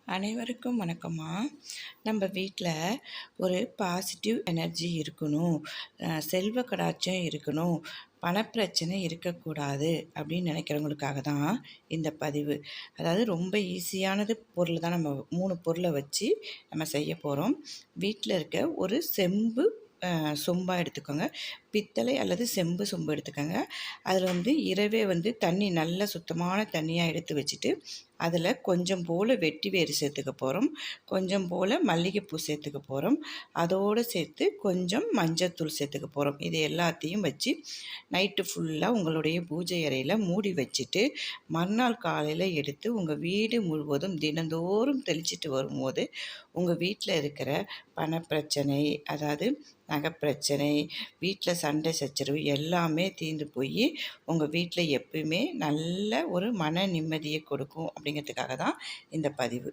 அனைவருக்கும் வணக்கம்மா. நம்ம வீட்டில் ஒரு பாசிட்டிவ் எனர்ஜி இருக்கணும், செல்வ கடாட்சம் இருக்கணும், பணப்பிரச்சனை இருக்கக்கூடாது அப்படின்னு நினைக்கிறவங்களுக்காக தான் இந்த பதிவு. அதாவது ரொம்ப ஈஸியானது பொருள் தான். நம்ம 3 பொருளை வச்சு நம்ம செய்ய போகிறோம். வீட்டில் இருக்க ஒரு செம்பு சொம்பா எடுத்துக்கோங்க. பித்தளை அல்லது செம்பு சொம்பு எடுத்துக்கோங்க. அதில் இரவே தண்ணி நல்ல சுத்தமான தண்ணியாக எடுத்து வச்சுட்டு, அதில் கொஞ்சம் போல் வெட்டி வேறு சேர்த்துக்க போகிறோம், கொஞ்சம் போல் மல்லிகைப்பூ சேர்த்துக்க போகிறோம், அதோடு சேர்த்து கொஞ்சம் மஞ்சத்தூள் சேர்த்துக்க போகிறோம். இது எல்லாத்தையும் வச்சு நைட்டு ஃபுல்லாக உங்களுடைய பூஜை அறையில் மூடி வச்சுட்டு, மறுநாள் காலையில் எடுத்து உங்கள் வீடு முழுவதும் தினந்தோறும் தெளிச்சிட்டு வரும்போது உங்கள் வீட்டில் இருக்கிற பணப்பிரச்சனை, அதாவது நகைப்பிரச்சனை, வீட்டில் சண்டை சச்சரவு எல்லாமே தீர்ந்து போய் உங்கள் வீட்டில் எப்பயுமே நல்ல ஒரு மன நிம்மதியை கொடுக்கும் அப்படிங்கிறதுக்காக தான் இந்த பதிவு.